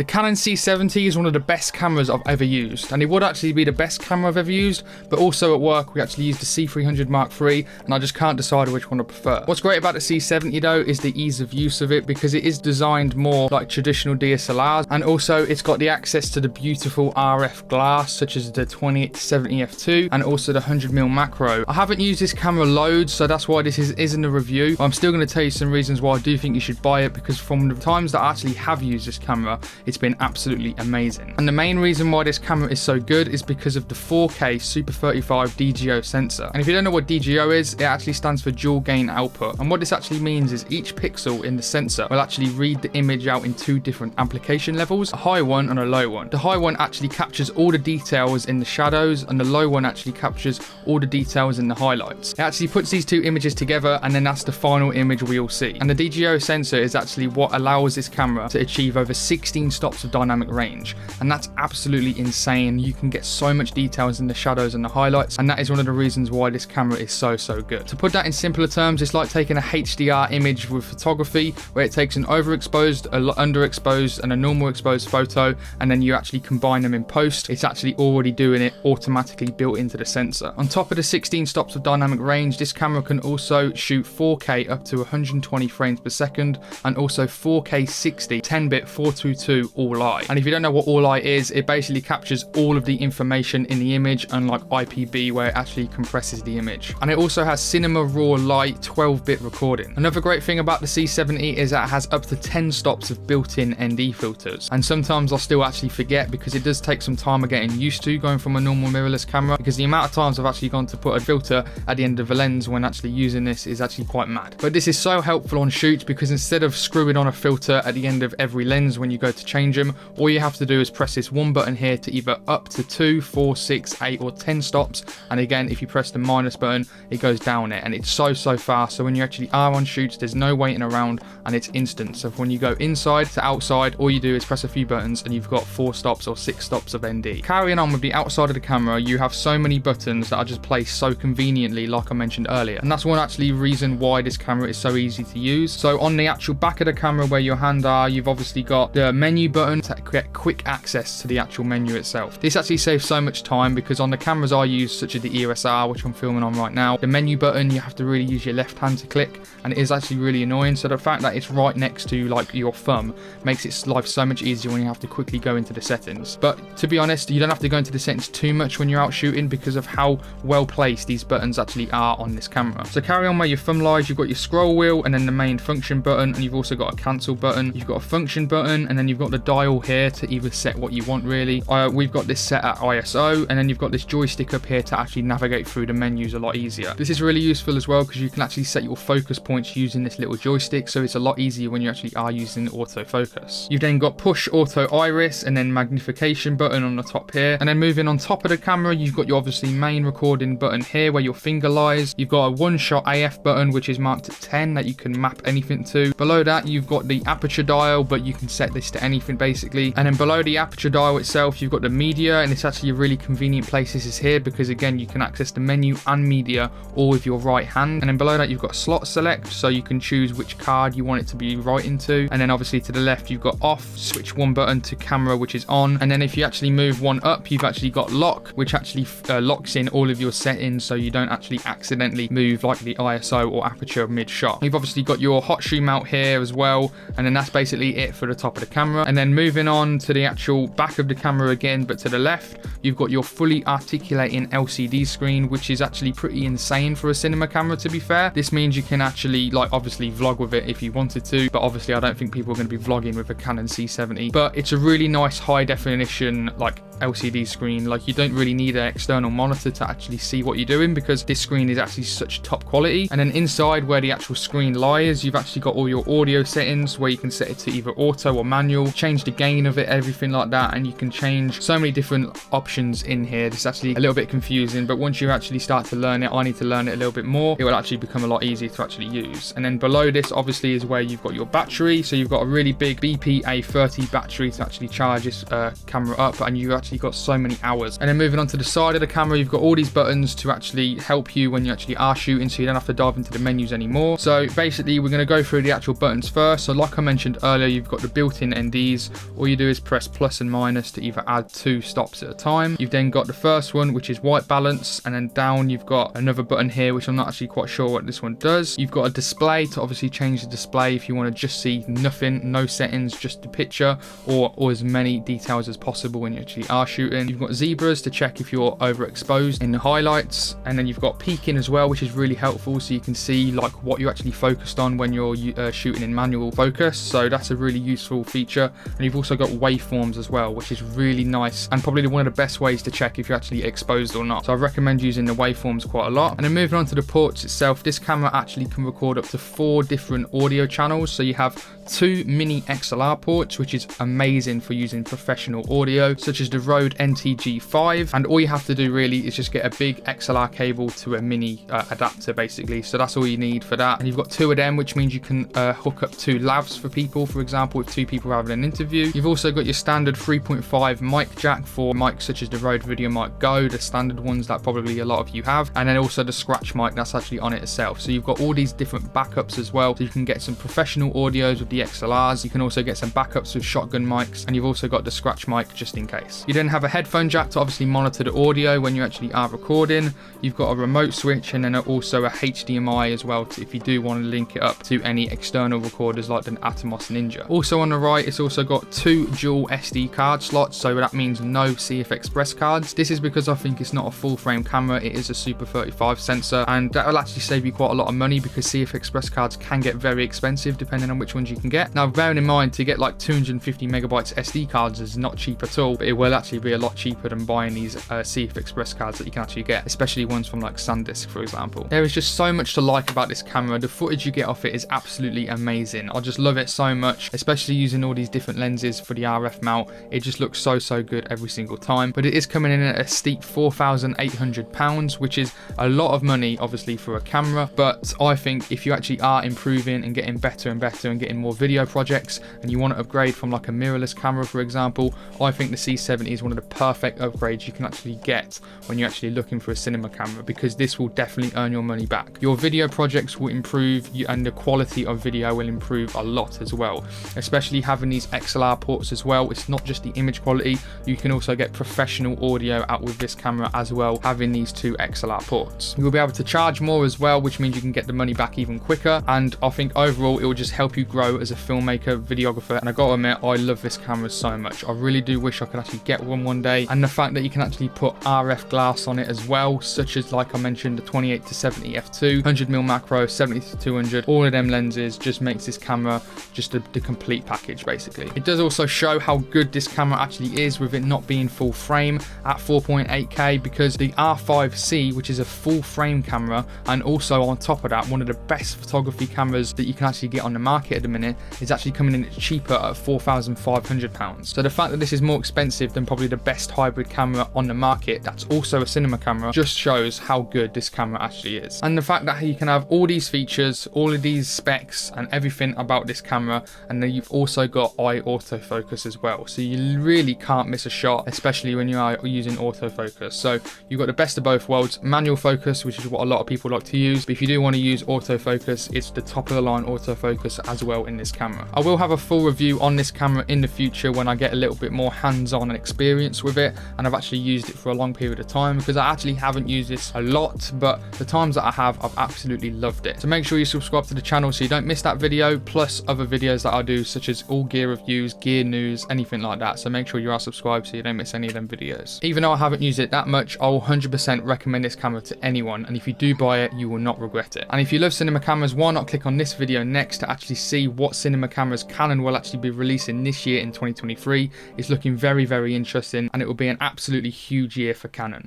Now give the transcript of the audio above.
The Canon C70 is one of the best cameras I've ever used, and it would actually be the best camera I've ever used, but also at work we actually use the C300 Mark III, and I just can't decide which one I prefer. What's great about the C70 though is the ease of use of it, because it is designed more like traditional DSLRs, and also it's got the access to the beautiful RF glass such as the 20-70 f2 and also the 100mm macro. I haven't used this camera loads, so that's why this isn't a review, but I'm still going to tell you some reasons why I do think you should buy it, because from the times that I actually have used this camera, it's been absolutely amazing. And the main reason why this camera is so good is because of the 4K Super 35 DGO sensor. And if you don't know what DGO is, it actually stands for dual gain output. And what this actually means is each pixel in the sensor will actually read the image out in two different application levels, a high one and a low one. The high one actually captures all the details in the shadows, and the low one actually captures all the details in the highlights. It actually puts these two images together, and then that's the final image we all see. And the DGO sensor is actually what allows this camera to achieve over 16 stops of dynamic range, and that's absolutely insane. You can get so much details in the shadows and the highlights, and that is one of the reasons why this camera is so good. To put that in simpler terms, it's like taking a HDR image with photography, where it takes an overexposed, a underexposed and a normal exposed photo, and then you actually combine them in post. It's actually already doing it automatically built into the sensor. On top of the 16 stops of dynamic range, this camera can also shoot 4K up to 120 frames per second, and also 4K 60 10-bit 422 all-eye. And if you don't know what all-eye is, it basically captures all of the information in the image, unlike IPB where it actually compresses the image. And it also has cinema raw light 12-bit recording. Another great thing about the C70 is that it has up to 10 stops of built-in ND filters, and sometimes I'll still actually forget, because it does take some time of getting used to going from a normal mirrorless camera, because the amount of times I've actually gone to put a filter at the end of a lens when actually using this is actually quite mad. But this is so helpful on shoots, because instead of screwing on a filter at the end of every lens when you go to change them, all you have to do is press this one button here to either up to 2, 4, 6, 8 or 10 stops, and again if you press the minus button it goes down it, and it's so fast. So when you actually are on shoots, there's no waiting around and it's instant. So when you go inside to outside, all you do is press a few buttons and you've got 4 stops or 6 stops of ND. Carrying on with the outside of the camera, you have so many buttons that are just placed so conveniently, like I mentioned earlier, and that's one actually reason why this camera is so easy to use. So on the actual back of the camera where your hand are, you've obviously got the menu button to get quick access to the actual menu itself. This actually saves so much time, because on the cameras I use, such as the EOS R, which I'm filming on right now, the menu button you have to really use your left hand to click, and it is actually really annoying. So the fact that it's right next to like your thumb makes its life so much easier when you have to quickly go into the settings. But to be honest, you don't have to go into the settings too much when you're out shooting, because of how well placed these buttons actually are on this camera. So carry on where your thumb lies, you've got your scroll wheel and then the main function button, and you've also got a cancel button, you've got a function button, and then you've got the dial here to either set what you want really. We've got this set at ISO, and then you've got this joystick up here to actually navigate through the menus a lot easier. This is really useful as well, because you can actually set your focus points using this little joystick, so it's a lot easier when you actually are using autofocus. You've then got push auto iris and then magnification button on the top here, and then moving on top of the camera, you've got your obviously main recording button here where your finger lies. You've got a one-shot AF button which is marked at 10 that you can map anything to. Below that you've got the aperture dial, but you can set this to anything basically. And then below the aperture dial itself you've got the media, and it's actually a really convenient place this is here, because again you can access the menu and media all with your right hand. And then below that you've got slot select, so you can choose which card you want it to be right into. And then obviously to the left you've got off, switch one button to camera which is on, and then if you actually move one up you've actually got lock, which actually locks in all of your settings, so you don't actually accidentally move like the ISO or aperture mid-shot. You've obviously got your hot shoe mount here as well, and then that's basically it for the top of the camera. And then moving on to the actual back of the camera again, but to the left you've got your fully articulating LCD screen, which is actually pretty insane for a cinema camera, to be fair. This means you can actually like obviously vlog with it if you wanted to, but obviously I don't think people are going to be vlogging with a Canon C70, but it's a really nice high definition like LCD screen. Like you don't really need an external monitor to actually see what you're doing, because this screen is actually such top quality. And then inside where the actual screen lies, you've actually got all your audio settings where you can set it to either auto or manual, change the gain of it, everything like that, and you can change so many different options in here. This is actually a little bit confusing, but once you actually start to learn it, I need to learn it a little bit more, it will actually become a lot easier to actually use. And then below this obviously is where you've got your battery, so you've got a really big BP A30 battery to actually charge this camera up, and you actually actually got so many hours. And then moving on to the side of the camera, you've got all these buttons to actually help you when you actually are shooting, so you don't have to dive into the menus anymore. So basically we're going to go through the actual buttons first. So like I mentioned earlier, you've got the built-in NDs. All you do is press plus and minus to either add 2 stops at a time. You've then got the first one, which is white balance, and then down you've got another button here, which I'm not actually quite sure what this one does. You've got a display to obviously change the display if you want to just see nothing, no settings, just the picture, or as many details as possible when you actually are shooting. You've got zebras to check if you're overexposed in the highlights, and then you've got peaking as well, which is really helpful, so you can see like what you're actually focused on when you're shooting in manual focus. So that's a really useful feature. And you've also got waveforms as well, which is really nice and probably one of the best ways to check if you're actually exposed or not. So I recommend using the waveforms quite a lot. And then moving on to the ports itself, this camera actually can record up to 4 different audio channels. So you have 2 mini XLR ports, which is amazing for using professional audio, such as the Rode NTG5. And all you have to do really is just get a big XLR cable to a mini adapter basically. So that's all you need for that. And you've got 2 of them, which means you can hook up 2 lavs for people, for example, if 2 people are having an interview. You've also got your standard 3.5 mic jack for mics such as the Rode Video Mic Go, the standard ones that probably a lot of you have, and then also the scratch mic that's actually on it itself. So you've got all these different backups as well, so you can get some professional audios with the XLRs. You can also get some backups with shotgun mics, and you've also got the scratch mic just in case. You then have a headphone jack to obviously monitor the audio when you actually are recording. You've got a remote switch, and then also a HDMI as well if you do want to link it up to any external recorders like the Atomos Ninja. Also on the right, it's also got 2 dual SD card slots, so that means no CF Express cards. This is because I think it's not a full frame camera, it is a Super 35 sensor, and that will actually save you quite a lot of money because CF Express cards can get very expensive depending on which ones you can get. Now bearing in mind, to get like 250 megabytes SD cards is not cheap at all, but it will actually be a lot cheaper than buying these CF Express cards that you can actually get, especially ones from like SanDisk, for example. There is just so much to like about this camera. The footage you get off it is absolutely amazing. I just love it so much, especially using all these different lenses for the RF mount. It just looks so good every single time. But it is coming in at a steep £4,800, which is a lot of money obviously for a camera. But I think if you actually are improving and getting better and better and getting more video projects, and you want to upgrade from like a mirrorless camera, for example, I think the C70 is one of the perfect upgrades you can actually get when you're actually looking for a cinema camera, because this will definitely earn your money back. Your video projects will improve, and the quality of video will improve a lot as well, especially having these XLR ports as well. It's not just the image quality, you can also get professional audio out with this camera as well, having these 2 XLR ports. You will be able to charge more as well, which means you can get the money back even quicker, and I think overall it will just help you grow as a filmmaker, videographer. And I gotta admit, I love this camera so much. I really do wish I could actually get one day, and the fact that you can actually put RF glass on it as well, such as like I mentioned, the 28 to 70 f2, 100mm macro, 70 to 200, all of them lenses just makes this camera just the complete package basically. It does also show how good this camera actually is with it not being full frame at 4.8K, because the R5C, which is a full frame camera, and also on top of that one of the best photography cameras that you can actually get on the market at the minute, is actually coming in cheaper at £4,500. So the fact that this is more expensive than probably the best hybrid camera on the market that's also a cinema camera just shows how good this camera actually is. And the fact that you can have all these features, all of these specs and everything about this camera, and then you've also got eye autofocus as well, so you really can't miss a shot, especially when you are using autofocus. So you've got the best of both worlds, manual focus, which is what a lot of people like to use, but if you do want to use autofocus, it's the top of the line autofocus as well in this camera. I will have a full review on this camera in the future when I get a little bit more hands-on and experience with it, and I've actually used it for a long period of time, because I actually haven't used this a lot, but the times that I have, I've absolutely loved it. So make sure you subscribe to the channel so you don't miss that video, plus other videos that I do, such as all gear reviews, gear news, anything like that. So make sure you are subscribed so you don't miss any of them videos. Even though I haven't used it that much, I will 100% recommend this camera to anyone, and if you do buy it, you will not regret it. And if you love cinema cameras, why not click on this video next to actually see what cinema cameras Canon will actually be releasing this year in 2023. It's looking very interesting, and it will be an absolutely huge year for Canon.